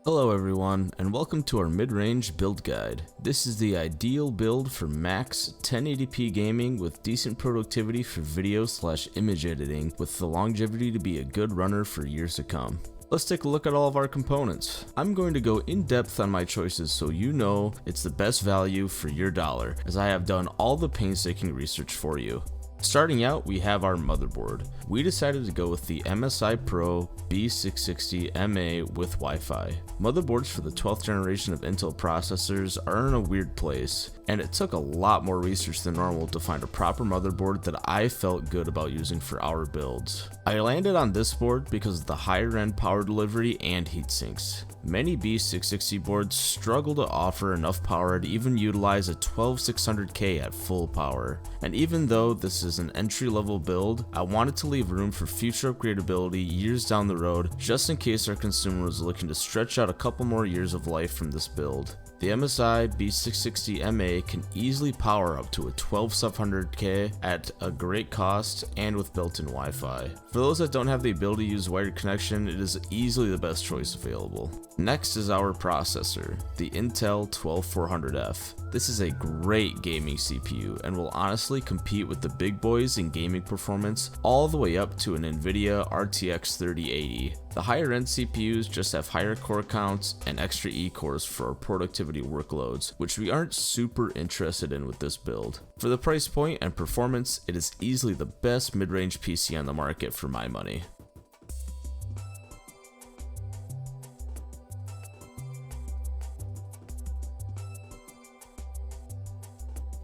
Hello everyone, and welcome to our mid-range build guide. This is the ideal build for max 1080p gaming with decent productivity for video/image editing, with the longevity to be a good runner for years to come. Let's take a look at all of our components. I'm going to go in depth on my choices so you know it's the best value for your dollar, as I have done all the painstaking research for you. Starting out, we have our motherboard. We decided to go with the MSI Pro B660MA with Wi-Fi. Motherboards for the 12th generation of Intel processors are in a weird place, and it took a lot more research than normal to find a proper motherboard that I felt good about using for our builds. I landed on this board because of the higher end power delivery and heat sinks. Many B660 boards struggle to offer enough power to even utilize a 12600K at full power, and even though this is an entry-level build, I wanted to leave room for future upgradability years down the road, just in case our consumer was looking to stretch out a couple more years of life from this build. The MSI B660MA can easily power up to a 12700K at a great cost and with built-in Wi-Fi. For those that don't have the ability to use wired connection, it is easily the best choice available. Next is our processor, the Intel 12400F. This is a great gaming CPU and will honestly compete with the big boys in gaming performance all the way up to an Nvidia RTX 3080. The higher end CPUs just have higher core counts and extra E-cores for our productivity workloads, which we aren't super interested in with this build. For the price point and performance, it is easily the best mid-range PC on the market for my money.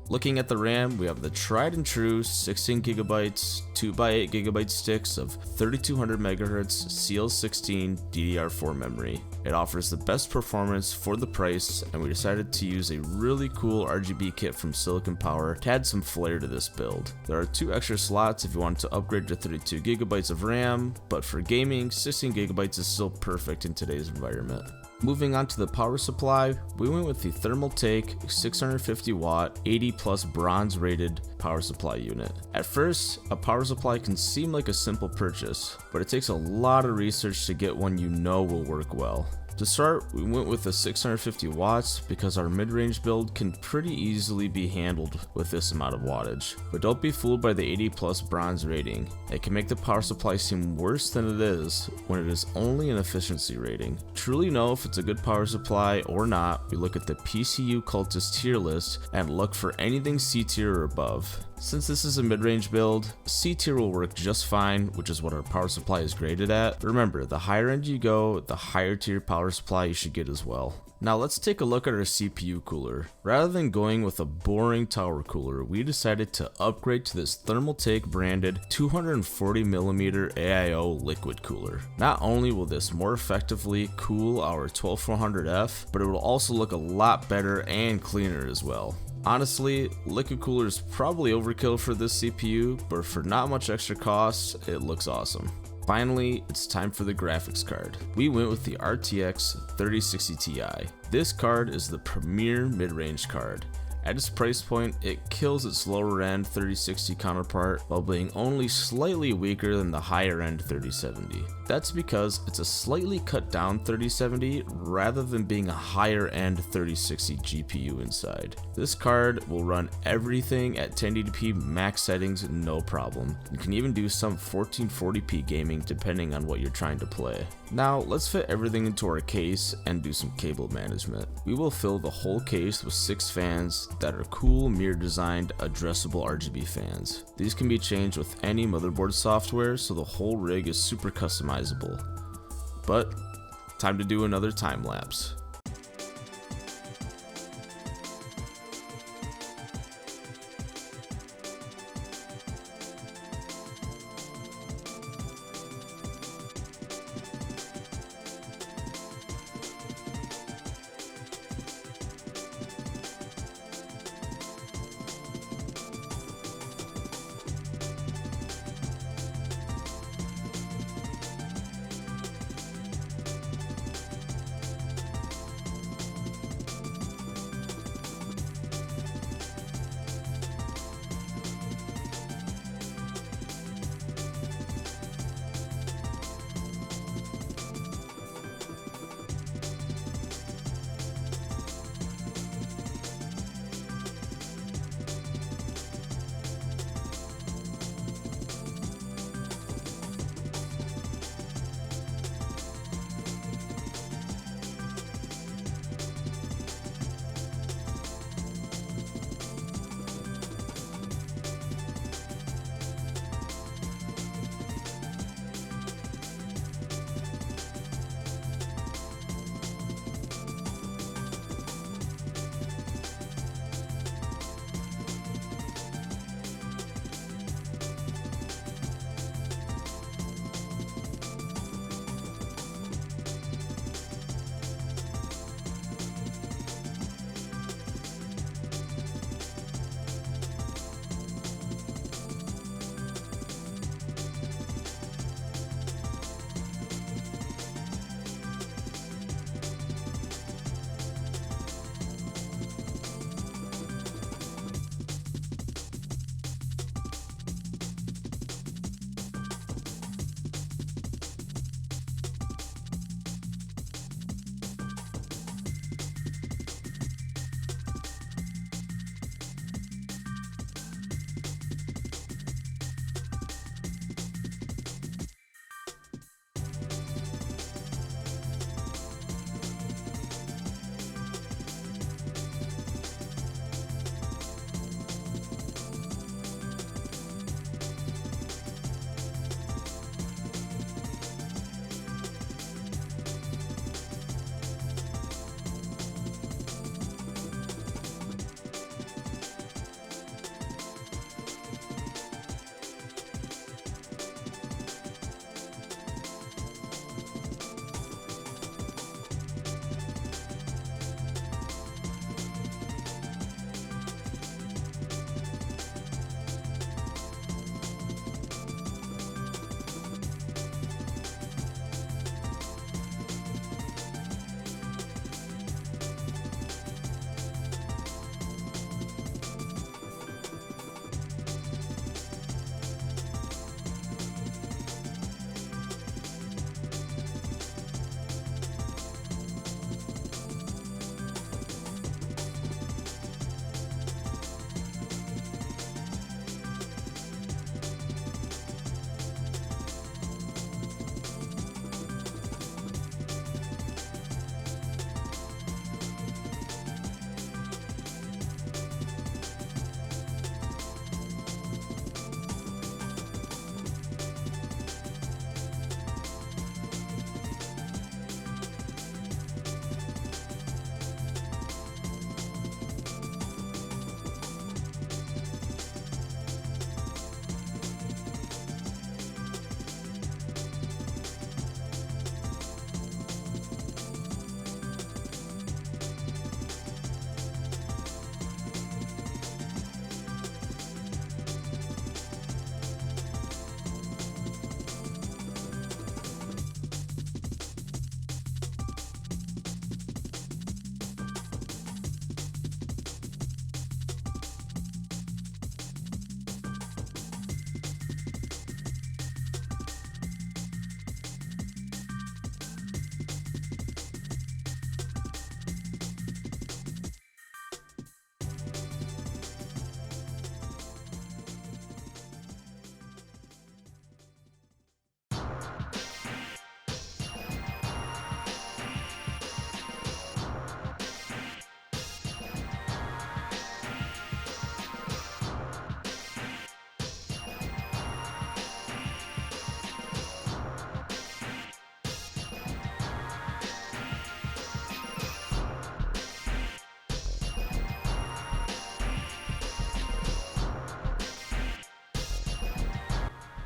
Looking at the RAM, we have the tried and true 16GB, 2x8GB sticks of 3200 Mhz CL16 DDR4 memory. It offers the best performance for the price, and we decided to use a really cool RGB kit from Silicon Power to add some flair to this build. There are 2 extra slots if you want to upgrade to 32GB of RAM, but for gaming, 16GB is still perfect in today's environment. Moving on to the power supply, we went with the Thermaltake 650 watt 80 plus bronze rated power supply unit. At first, a power supply can seem like a simple purchase, but it takes a lot of research to get one you know will work well. To start, we went with the 650 watts because our mid-range build can pretty easily be handled with this amount of wattage. But don't be fooled by the 80 plus bronze rating. It can make the power supply seem worse than it is when it is only an efficiency rating. To truly know if it's a good power supply or not, we look at the PCU cultist tier list and look for anything C tier or above. Since this is a mid-range build, C tier will work just fine, which is what our power supply is graded at. But remember, the higher end you go, the higher tier power supply you should get as well. Now let's take a look at our CPU cooler. Rather than going with a boring tower cooler, we decided to upgrade to this Thermaltake branded 240mm AIO liquid cooler. Not only will this more effectively cool our 12400F, but it will also look a lot better and cleaner as well. Honestly, liquid cooler is probably overkill for this CPU, but for not much extra cost, it looks awesome. Finally, it's time for the graphics card. We went with the RTX 3060 Ti. This card is the premier mid-range card. At its price point, it kills its lower end 3060 counterpart while being only slightly weaker than the higher end 3070. That's because it's a slightly cut down 3070 rather than being a higher end 3060 GPU inside. This card will run everything at 1080p max settings no problem. You can even do some 1440p gaming depending on what you're trying to play. Now let's fit everything into our case and do some cable management. We will fill the whole case with 6 fans that are cool mirror designed addressable RGB fans. These can be changed with any motherboard software, so the whole rig is super customizable. But time to do another time lapse.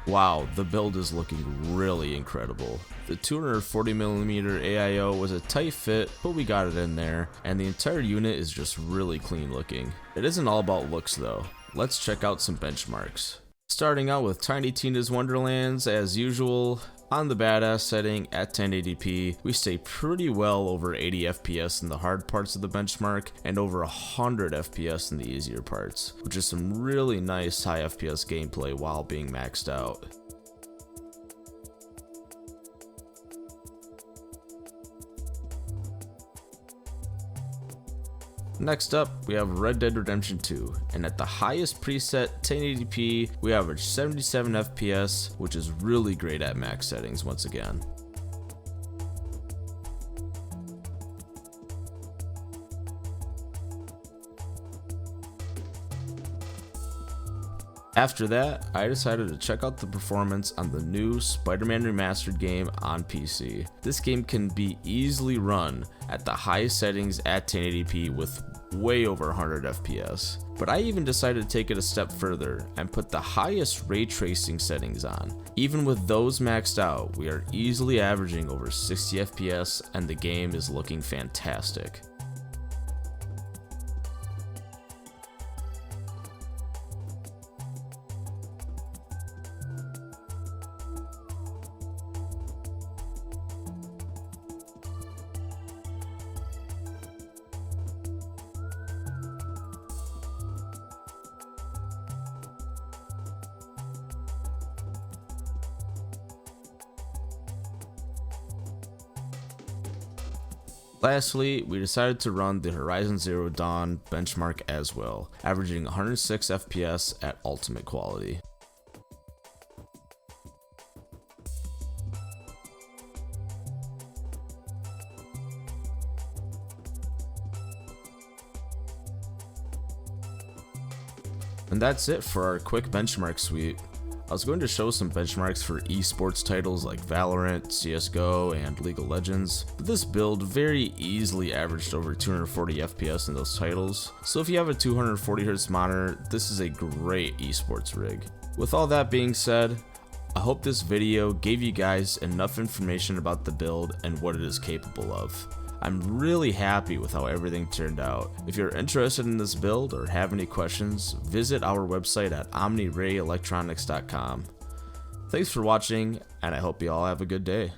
Wow, the build is looking really incredible. The 240mm AIO was a tight fit, but we got it in there, and the entire unit is just really clean looking. It isn't all about looks though. Let's check out some benchmarks. Starting out with Tiny Tina's Wonderlands, as usual. On the badass setting at 1080p, we stay pretty well over 80 FPS in the hard parts of the benchmark and over 100 FPS in the easier parts, which is some really nice high FPS gameplay while being maxed out. Next up, we have Red Dead Redemption 2, and at the highest preset 1080p, we average 77 FPS, which is really great at max settings once again. After that, I decided to check out the performance on the new Spider-Man Remastered game on PC. This game can be easily run at the highest settings at 1080p with way over 100 FPS. But I even decided to take it a step further and put the highest ray tracing settings on. Even with those maxed out, we are easily averaging over 60 FPS and the game is looking fantastic. Lastly, we decided to run the Horizon Zero Dawn benchmark as well, averaging 106 FPS at ultimate quality. And that's it for our quick benchmark suite. I was going to show some benchmarks for esports titles like Valorant, CSGO, and League of Legends, but this build very easily averaged over 240 FPS in those titles, so if you have a 240Hz monitor, this is a great esports rig. With all that being said, I hope this video gave you guys enough information about the build and what it is capable of. I'm really happy with how everything turned out. If you're interested in this build or have any questions, visit our website at omnirayelectronics.com. Thanks for watching, and I hope you all have a good day.